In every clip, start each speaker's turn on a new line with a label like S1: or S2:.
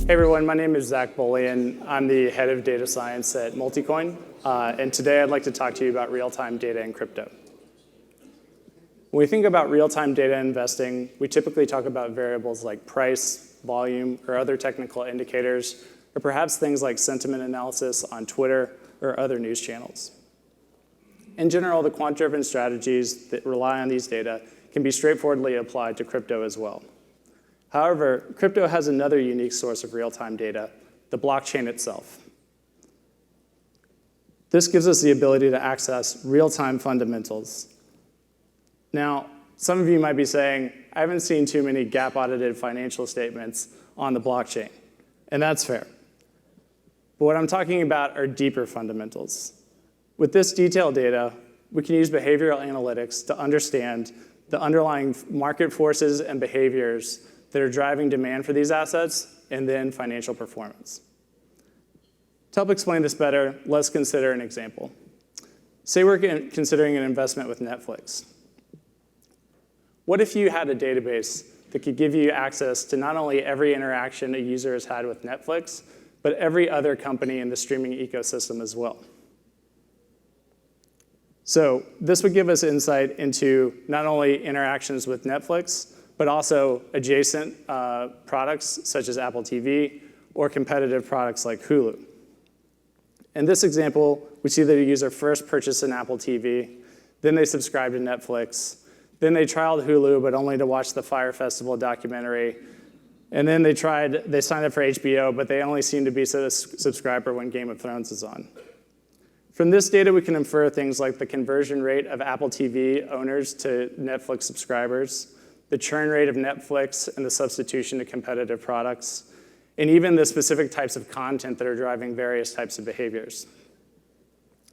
S1: Hey everyone, my name is Zach Bolian. I'm the head of data science at Multicoin, and today I'd like to talk to you about real-time data in crypto. When we think about real-time data investing, we typically talk about variables like price, volume, or other technical indicators, or perhaps things like sentiment analysis on Twitter or other news channels. In general, the quant-driven strategies that rely on these data can be straightforwardly applied to crypto as well. However, crypto has another unique source of real-time data, the blockchain itself. This gives us the ability to access real-time fundamentals. Now, some of you might be saying, I haven't seen too many gap-audited financial statements on the blockchain, and that's fair. But what I'm talking about are deeper fundamentals. With this detailed data, we can use behavioral analytics to understand the underlying market forces and behaviors that are driving demand for these assets, and then financial performance. To help explain this better, let's consider an example. Say we're considering an investment with Netflix. What if you had a database that could give you access to not only every interaction a user has had with Netflix, but every other company in the streaming ecosystem as well? So this would give us insight into not only interactions with Netflix, but also adjacent products such as Apple TV or competitive products like Hulu. In this example, we see that a user first purchased an Apple TV, then they subscribed to Netflix, then they trialed Hulu, but only to watch the Fyre Festival documentary, and then they signed up for HBO, but they only seem to be a subscriber when Game of Thrones is on. From this data, we can infer things like the conversion rate of Apple TV owners to Netflix subscribers, the churn rate of Netflix and the substitution to competitive products, and even the specific types of content that are driving various types of behaviors.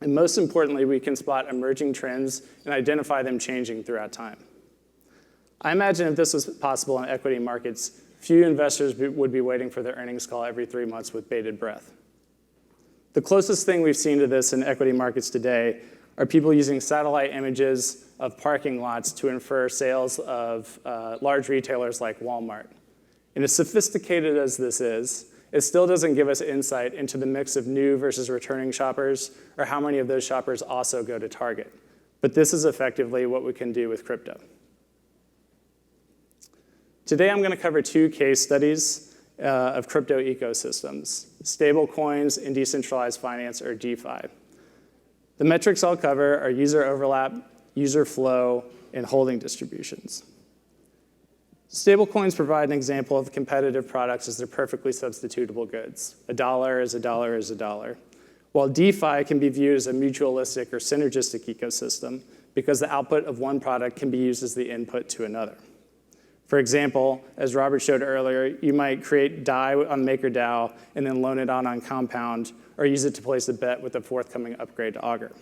S1: And most importantly, we can spot emerging trends and identify them changing throughout time. I imagine if this was possible in equity markets, few investors would be waiting for their earnings call every 3 months with bated breath. The closest thing we've seen to this in equity markets today are people using satellite images of parking lots to infer sales of large retailers like Walmart. And as sophisticated as this is, it still doesn't give us insight into the mix of new versus returning shoppers or how many of those shoppers also go to Target. But this is effectively what we can do with crypto. Today, I'm going to cover 2 case studies of crypto ecosystems, stablecoins and decentralized finance, or DeFi. The metrics I'll cover are user overlap, user flow, and holding distributions. Stablecoins provide an example of competitive products as they're perfectly substitutable goods. A dollar is a dollar is a dollar. While DeFi can be viewed as a mutualistic or synergistic ecosystem because the output of one product can be used as the input to another. For example, as Robert showed earlier, you might create DAI on MakerDAO and then loan it on Compound, or use it to place a bet with a forthcoming upgrade to Augur.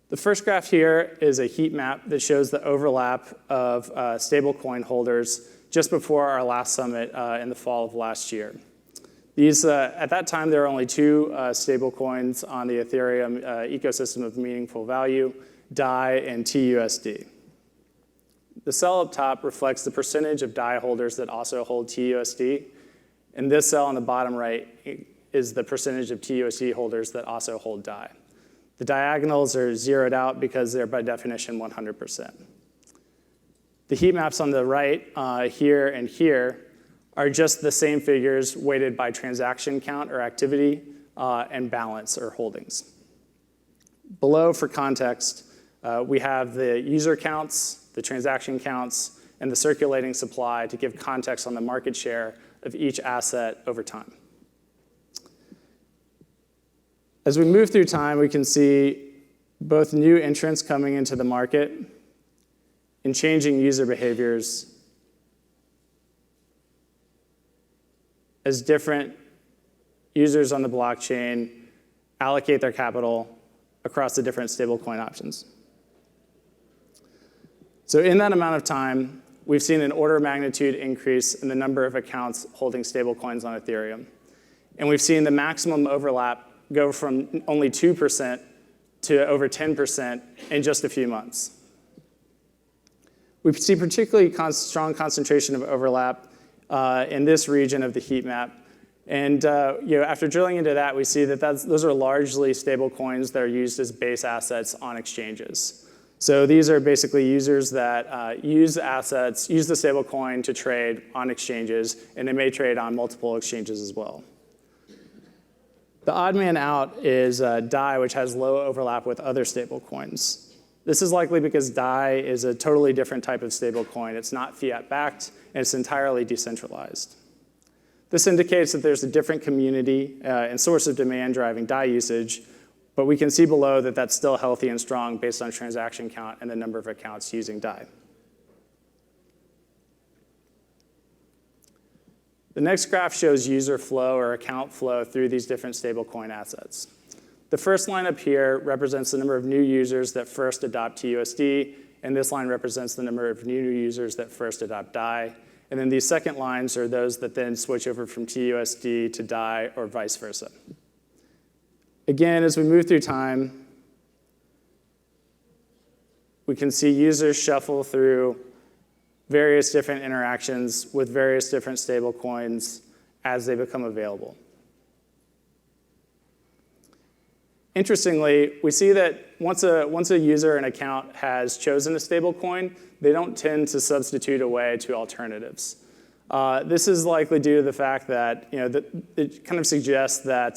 S1: The first graph here is a heat map that shows the overlap of stablecoin holders just before our last summit in the fall of last year. These, at that time, there were only 2 stablecoins on the Ethereum ecosystem of meaningful value, DAI and TUSD. The cell up top reflects the percentage of DAI holders that also hold TUSD, and this cell on the bottom right is the percentage of TUSD holders that also hold DAI. The diagonals are zeroed out because they're by definition 100%. The heat maps on the right here and here are just the same figures weighted by transaction count or activity and balance or holdings. Below, for context, we have the user counts, the transaction counts, and the circulating supply to give context on the market share of each asset over time. As we move through time, we can see both new entrants coming into the market and changing user behaviors as different users on the blockchain allocate their capital across the different stablecoin options. So in that amount of time, we've seen an order of magnitude increase in the number of accounts holding stablecoins on Ethereum. And we've seen the maximum overlap go from only 2% to over 10% in just a few months. We see particularly strong concentration of overlap in this region of the heat map. And after drilling into that, we see that those are largely stable coins that are used as base assets on exchanges. So these are basically users that use the stable coin to trade on exchanges, and they may trade on multiple exchanges as well. The odd man out is DAI, which has low overlap with other stable coins. This is likely because DAI is a totally different type of stable coin. It's not fiat-backed, and it's entirely decentralized. This indicates that there's a different community and source of demand driving DAI usage, but we can see below that that's still healthy and strong based on transaction count and the number of accounts using DAI. The next graph shows user flow or account flow through these different stablecoin assets. The first line up here represents the number of new users that first adopt TUSD, and this line represents the number of new users that first adopt DAI. And then these second lines are those that then switch over from TUSD to DAI or vice versa. Again, as we move through time, we can see users shuffle through various different interactions with various different stable coins as they become available. Interestingly, we see that once a user and account has chosen a stable coin, they don't tend to substitute away to alternatives. This is likely due to the fact that it kind of suggests that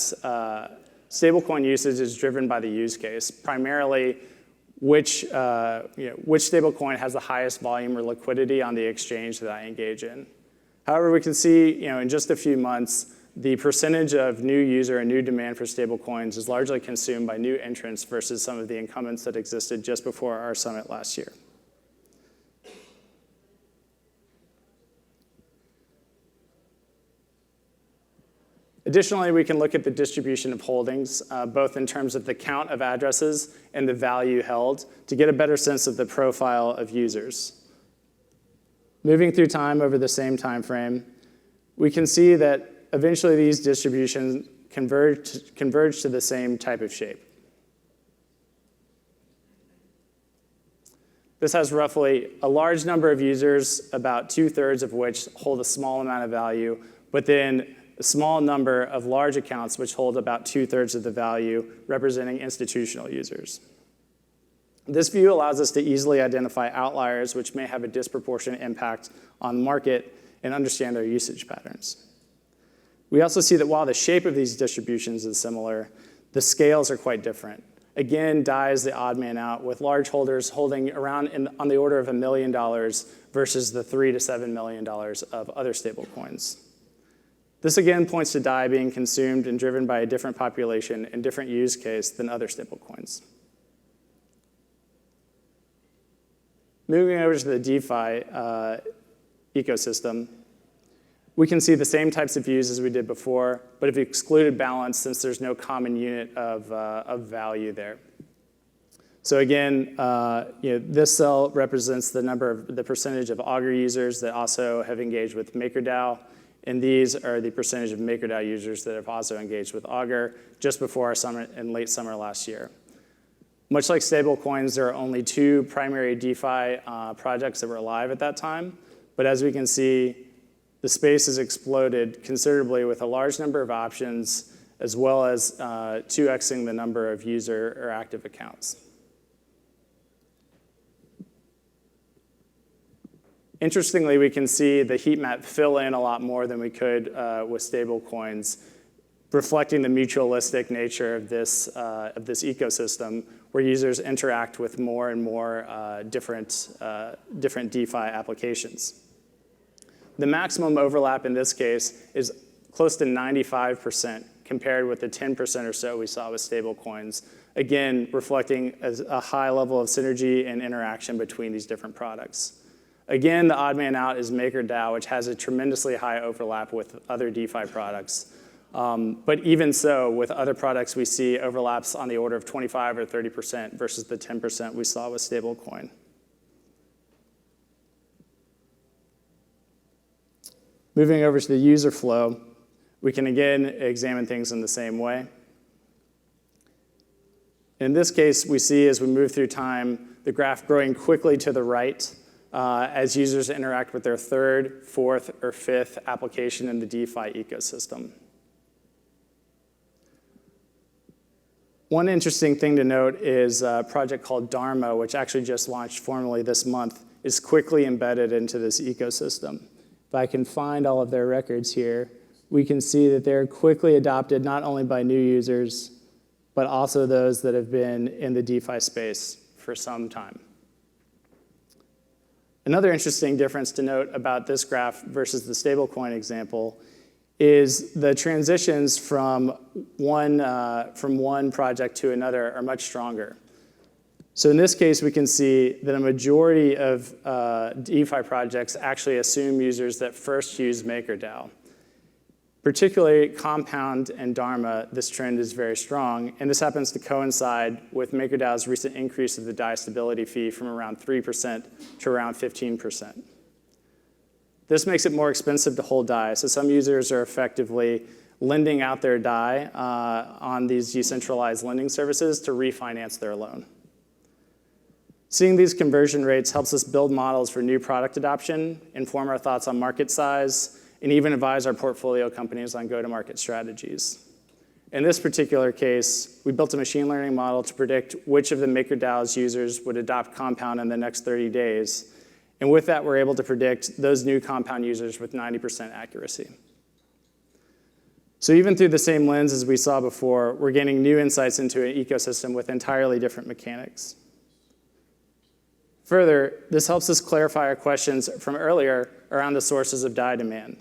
S1: stablecoin usage is driven by the use case, primarily which stablecoin has the highest volume or liquidity on the exchange that I engage in. However, we can see in just a few months, the percentage of new user and new demand for stablecoins is largely consumed by new entrants versus some of the incumbents that existed just before our summit last year. Additionally, we can look at the distribution of holdings, both in terms of the count of addresses and the value held, to get a better sense of the profile of users. Moving through time over the same time frame, we can see that eventually these distributions converge to the same type of shape. This has roughly a large number of users, about 2/3 of which hold a small amount of value, but then a small number of large accounts which hold about 2/3 of the value, representing institutional users. This view allows us to easily identify outliers which may have a disproportionate impact on the market and understand their usage patterns. We also see that while the shape of these distributions is similar, the scales are quite different. Again, DAI is the odd man out, with large holders holding around on the order of $1 million versus the $3 to $7 million of other stablecoins. This again points to DAI being consumed and driven by a different population and different use case than other stablecoins. Moving over to the DeFi ecosystem, we can see the same types of views as we did before, but have excluded balance since there's no common unit of value there. So again, this cell represents the percentage of Augur users that also have engaged with MakerDAO, and these are the percentage of MakerDAO users that have also engaged with Augur just before our summit in late summer last year. Much like stablecoins, there are only 2 primary DeFi projects that were live at that time, but as we can see, the space has exploded considerably with a large number of options, as well as 2xing the number of user or active accounts. Interestingly, we can see the heat map fill in a lot more than we could with stable coins, reflecting the mutualistic nature of this ecosystem, where users interact with more and more different DeFi applications. The maximum overlap in this case is close to 95% compared with the 10% or so we saw with stable coins, again, reflecting a high level of synergy and interaction between these different products. Again, the odd man out is MakerDAO, which has a tremendously high overlap with other DeFi products. But even so, with other products, we see overlaps on the order of 25 or 30% versus the 10% we saw with stablecoin. Moving over to the user flow, we can again examine things in the same way. In this case, we see as we move through time, the graph growing quickly to the right, as users interact with their third, fourth, or fifth application in the DeFi ecosystem. One interesting thing to note is a project called Dharma, which actually just launched formally this month, is quickly embedded into this ecosystem. If I can find all of their records here, we can see that they're quickly adopted not only by new users, but also those that have been in the DeFi space for some time. Another interesting difference to note about this graph versus the stablecoin example is the transitions from one project to another are much stronger. So in this case, we can see that a majority of DeFi projects actually assume users that first use MakerDAO. Particularly Compound and Dharma, this trend is very strong, and this happens to coincide with MakerDAO's recent increase of the DAI stability fee from around 3% to around 15%. This makes it more expensive to hold DAI, so some users are effectively lending out their DAI on these decentralized lending services to refinance their loan. Seeing these conversion rates helps us build models for new product adoption, inform our thoughts on market size, and even advise our portfolio companies on go-to-market strategies. In this particular case, we built a machine learning model to predict which of the MakerDAO's users would adopt Compound in the next 30 days. And with that, we're able to predict those new Compound users with 90% accuracy. So even through the same lens as we saw before, we're gaining new insights into an ecosystem with entirely different mechanics. Further, this helps us clarify our questions from earlier around the sources of DAI demand.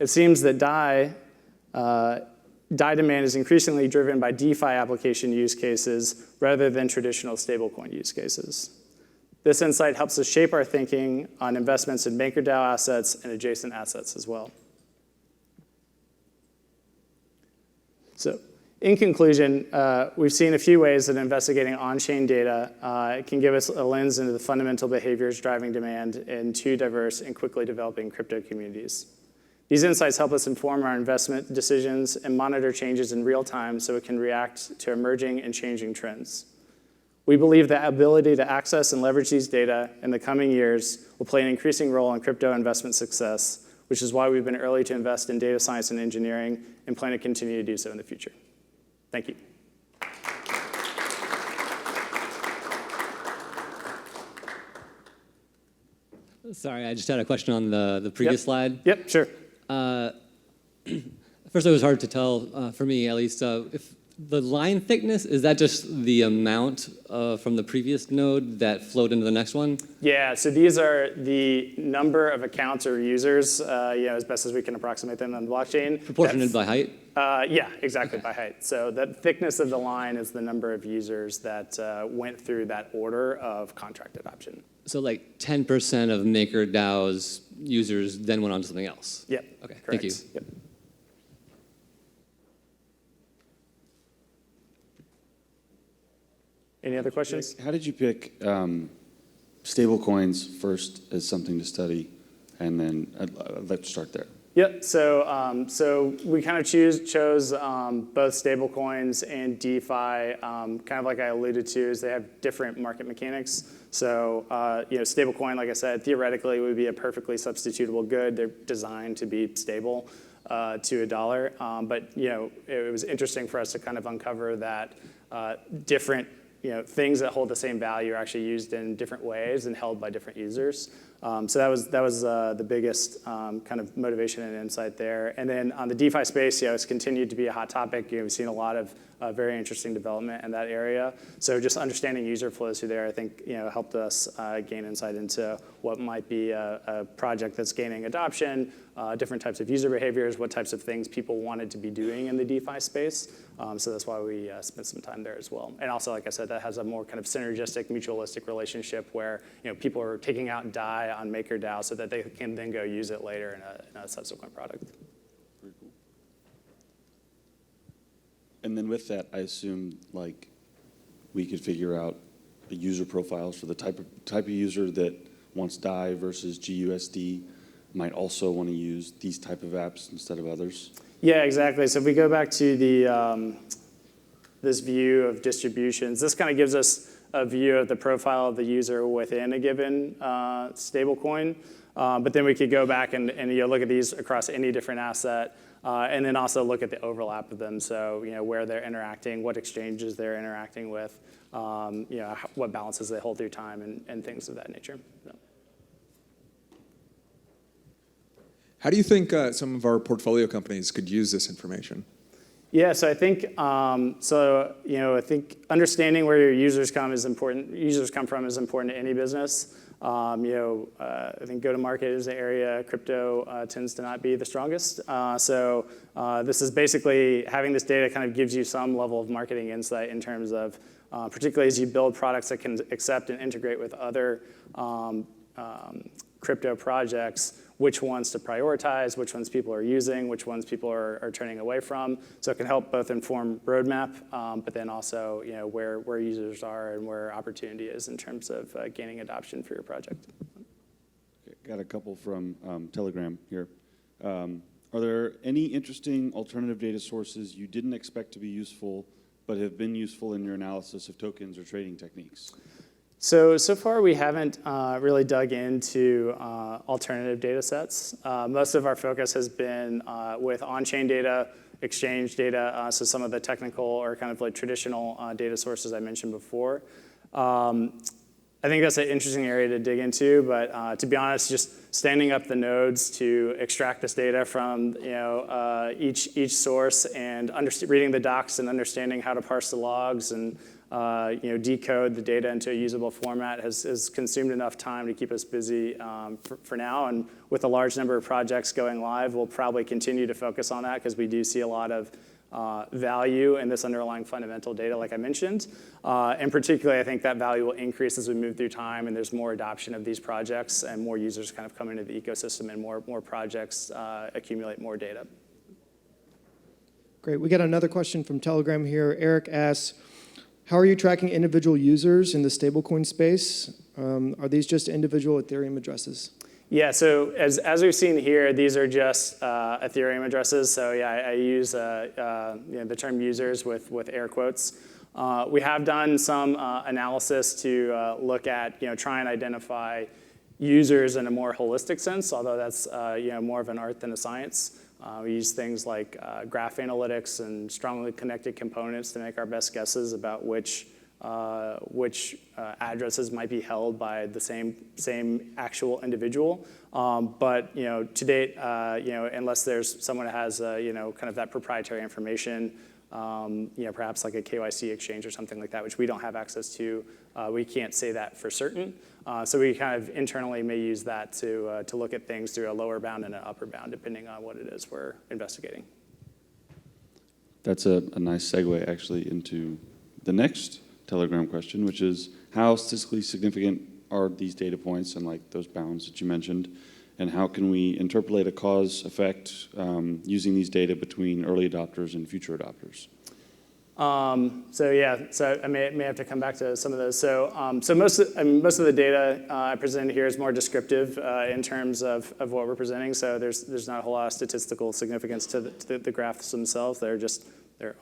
S1: It seems that DAI demand is increasingly driven by DeFi application use cases rather than traditional stablecoin use cases. This insight helps us shape our thinking on investments in MakerDAO assets and adjacent assets as well. So, in conclusion, we've seen a few ways that investigating on-chain data can give us a lens into the fundamental behaviors driving demand in two diverse and quickly developing crypto communities. These insights help us inform our investment decisions and monitor changes in real time so it can react to emerging and changing trends. We believe the ability to access and leverage these data in the coming years will play an increasing role in crypto investment success, which is why we've been early to invest in data science and engineering and plan to continue to do so in the future. Thank you.
S2: Sorry, I just had a question on the previous slide.
S1: Yep, sure.
S2: First, it was hard to tell, for me at least, if the line thickness, is that just the amount from the previous node that flowed into the next one?
S1: Yeah, so these are the number of accounts or users, as best as we can approximate them on the blockchain.
S2: Proportionate by height?
S1: Yeah, exactly, by height. So the thickness of the line is the number of users that went through that order of contract adoption.
S2: So like 10% of MakerDAO's users then went on to something else?
S1: Yep.
S2: Okay,
S1: correct.
S2: thank you.
S1: Yep. Any other questions?
S3: How did you pick stablecoins first as something to study, and then let's start there.
S1: Yep. So we kind of chose both stablecoins and DeFi. Kind of like I alluded to, is they have different market mechanics. So stablecoin, like I said, theoretically would be a perfectly substitutable good. They're designed to be stable to a dollar. But it was interesting for us to kind of uncover that different things that hold the same value are actually used in different ways and held by different users. So that was the biggest kind of motivation and insight there. And then on the DeFi space, it's continued to be a hot topic. We've seen a lot of very interesting development in that area. So just understanding user flows through there, I think, helped us gain insight into what might be a project that's gaining adoption, different types of user behaviors, what types of things people wanted to be doing in the DeFi space. So that's why we spent some time there as well. And also, like I said, that has a more kind of synergistic, mutualistic relationship where people are taking out DAI on MakerDAO so that they can then go use it later in a subsequent product.
S3: Very cool. And then with that, I assume we could figure out the user profiles for the type of user that wants DAI versus GUSD might also want to use these type of apps instead of others.
S1: Yeah, exactly. So if we go back to the this view of distributions, this kind of gives us a view of the profile of the user within a given stablecoin. But then we could go back and look at these across any different asset, and then also look at the overlap of them. So where they're interacting, what exchanges they're interacting with, what balances they hold through time, and things of that nature. So.
S4: How do you think some of our portfolio companies could use this information?
S1: Yeah, so I think I think understanding where your users come is important. Users come from is important to any business. I think go-to-market is the area crypto tends to not be the strongest. So this is basically having this data kind of gives you some level of marketing insight in terms of, particularly as you build products that can accept and integrate with other crypto projects, which ones to prioritize, which ones people are using, which ones people are turning away from. So it can help both inform roadmap, but then also where users are and where opportunity is in terms of gaining adoption for your project.
S3: Okay, got a couple from Telegram here. Are there any interesting alternative data sources you didn't expect to be useful, but have been useful in your analysis of tokens or trading techniques?
S1: So far we haven't really dug into alternative data sets. Most of our focus has been with on-chain data, exchange data, so some of the technical or kind of like traditional data sources I mentioned before. I think that's an interesting area to dig into, but to be honest, just standing up the nodes to extract this data from each source and reading the docs and understanding how to parse the logs and decode the data into a usable format has consumed enough time to keep us busy for now. And with a large number of projects going live, we'll probably continue to focus on that because we do see a lot of value in this underlying fundamental data, like I mentioned. And particularly, I think that value will increase as we move through time and there's more adoption of these projects and more users kind of come into the ecosystem and more projects accumulate more data.
S5: Great. We got another question from Telegram here. Eric asks, how are you tracking individual users in the stablecoin space? Are these just individual Ethereum addresses?
S1: Yeah, so as we've seen here, these are just Ethereum addresses. So yeah, I use the term users with air quotes. We have done some analysis to look at, try and identify users in a more holistic sense, although that's more of an art than a science. We use things like graph analytics and strongly connected components to make our best guesses about which addresses might be held by the same actual individual. But to date, unless there's someone that has kind of that proprietary information, perhaps like a KYC exchange or something like that, which we don't have access to, we can't say that for certain. So we kind of internally may use that to look at things through a lower bound and an upper bound, depending on what it is we're investigating.
S3: That's a nice segue actually into the next Telegram question, which is how statistically significant are these data points and like those bounds that you mentioned, and how can we interpolate a cause effect using these data between early adopters and future adopters?
S1: So I may have to come back to some of those. So most of the data I presented here is more descriptive in terms of what we're presenting. So there's not a whole lot of statistical significance to the graphs themselves. They're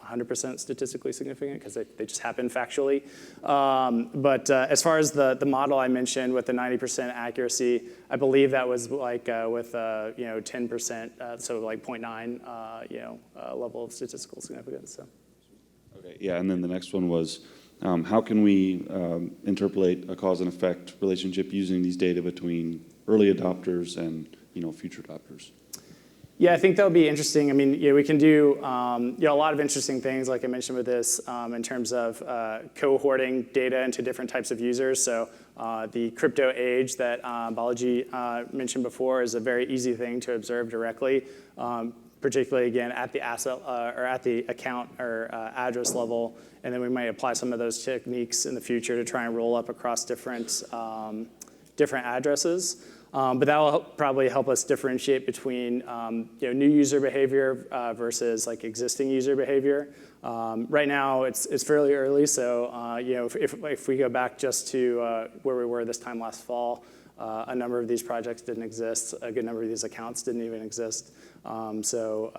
S1: 100% statistically significant because they just happen factually. But as far as the model I mentioned with the 90% accuracy, I believe that was like with 10%, so like 0.9 level of statistical significance. So.
S3: Okay, yeah, and then the next one was how can we interpolate a cause and effect relationship using these data between early adopters and future adopters?
S1: Yeah, I think that'll be interesting. I mean, we can do a lot of interesting things, like I mentioned with this, in terms of cohorting data into different types of users. So the crypto age that Balaji mentioned before is a very easy thing to observe directly, particularly, again, at the asset or at the account or address level. And then we might apply some of those techniques in the future to try and roll up across different addresses. But that will probably help us differentiate between new user behavior versus like existing user behavior. Right now, it's fairly early. So if we go back just to where we were this time last fall, A number of these projects didn't exist. A good number of these accounts didn't even exist. So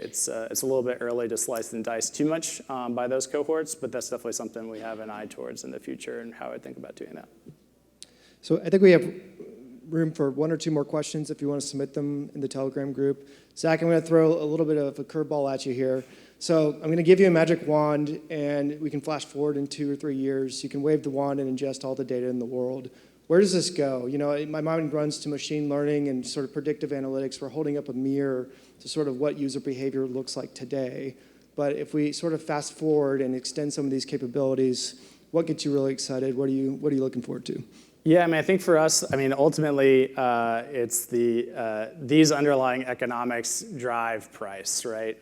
S1: it's a little bit early to slice and dice too much by those cohorts, but that's definitely something we have an eye towards in the future and how I think about doing that.
S5: So I think we have room for one or two more questions if you want to submit them in the Telegram group. Zach, I'm going to throw a little bit of a curveball at you here. So I'm going to give you a magic wand, and we can flash forward in 2 or 3 years. You can wave the wand and ingest all the data in the world. Where does this go? You know, my mind runs to machine learning and sort of predictive analytics. We're holding up a mirror to sort of what user behavior looks like today. But if we sort of fast forward and extend some of these capabilities, what gets you really excited? What are you looking forward to?
S1: Yeah, I mean, I think for us, I mean, ultimately, it's these underlying economics drive price, right?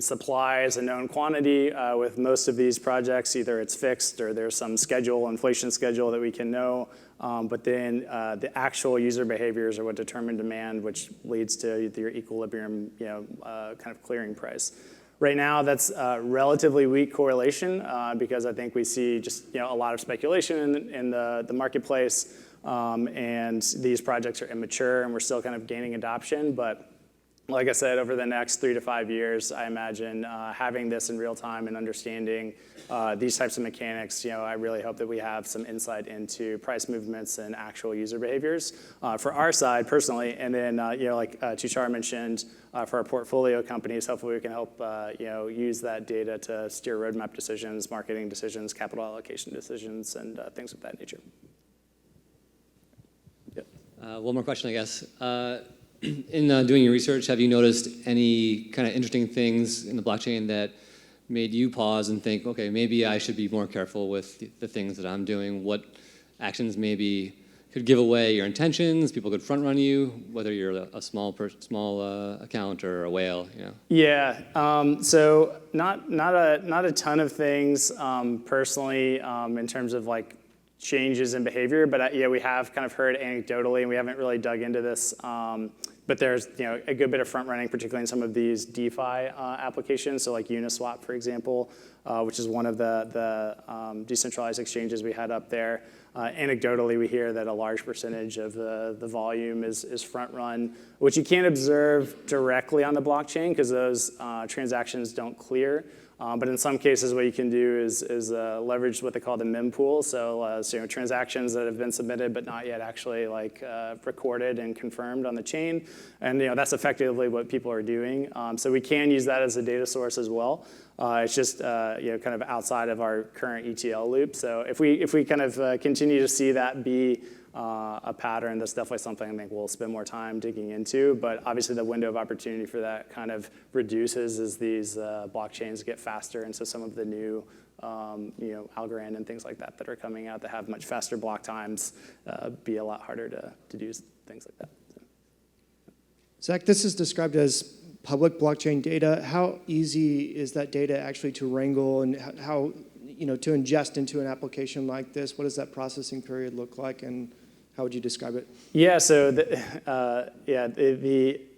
S1: Supply is a known quantity with most of these projects. Either it's fixed or there's some schedule, inflation schedule that we can know. But then the actual user behaviors are what determine demand, which leads to your equilibrium, kind of clearing price. Right now, that's a relatively weak correlation because I think we see just a lot of speculation in the marketplace, and these projects are immature, and we're still kind of gaining adoption. But like I said, over the next 3 to 5 years, I imagine having this in real time and understanding these types of mechanics, I really hope that we have some insight into price movements and actual user behaviors for our side personally. And then, like Tushar mentioned, for our portfolio companies, hopefully we can help use that data to steer roadmap decisions, marketing decisions, capital allocation decisions, and things of that nature. Yep.
S2: One more question, I guess. In doing your research, have you noticed any kind of interesting things in the blockchain that made you pause and think, okay, maybe I should be more careful with the things that I'm doing? What actions maybe could give away your intentions? People could front run you, whether you're a small account or a whale.
S1: Yeah. So not a ton of things personally in terms of like changes in behavior, but we have kind of heard anecdotally, and we haven't really dug into this. But there's a good bit of front running, particularly in some of these DeFi applications. So like Uniswap, for example, which is one of the decentralized exchanges we had up there. Anecdotally, we hear that a large percentage of the volume is front run, which you can't observe directly on the blockchain because those transactions don't clear. But in some cases, what you can do is leverage what they call the mempool. So, transactions that have been submitted but not yet actually recorded and confirmed on the chain, and that's effectively what people are doing. So we can use that as a data source as well. It's just kind of outside of our current ETL loop. So if we kind of continue to see that be a pattern, that's definitely something I think we'll spend more time digging into. But obviously the window of opportunity for that kind of reduces as these blockchains get faster. And so some of the new Algorand and things like that are coming out that have much faster block times be a lot harder to do things like that. So.
S5: Zach, this is described as public blockchain data. How easy is that data actually to wrangle, and how to ingest into an application like this? What does that processing period look like, and how would you describe it?
S1: Yeah, so the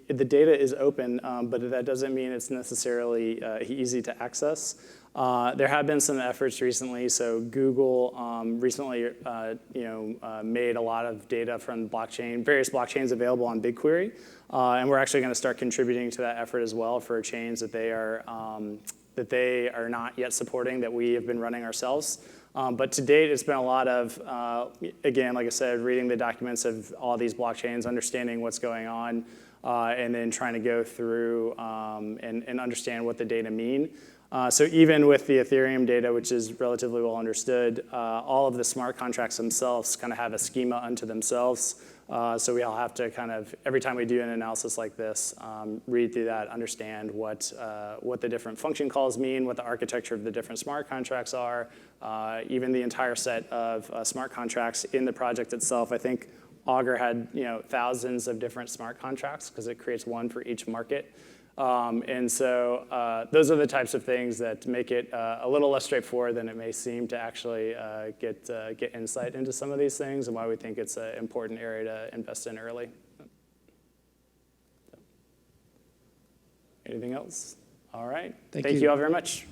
S1: data is open, but that doesn't mean it's necessarily easy to access. There have been some efforts recently. So Google recently made a lot of data from various blockchains available on BigQuery, and we're actually going to start contributing to that effort as well for chains that they are not yet supporting that we have been running ourselves. But to date, it's been a lot of, again, like I said, reading the documents of all these blockchains, understanding what's going on, and then trying to go through and understand what the data mean. So even with the Ethereum data, which is relatively well understood, all of the smart contracts themselves kind of have a schema unto themselves. So we all have to kind of, every time we do an analysis like this, read through that, understand what the different function calls mean, what the architecture of the different smart contracts are, even the entire set of smart contracts in the project itself. I think Augur had thousands of different smart contracts because it creates one for each market. And so those are the types of things that make it a little less straightforward than it may seem to actually get insight into some of these things, and why we think it's an important area to invest in early. Anything else? All right. Thank you all very much.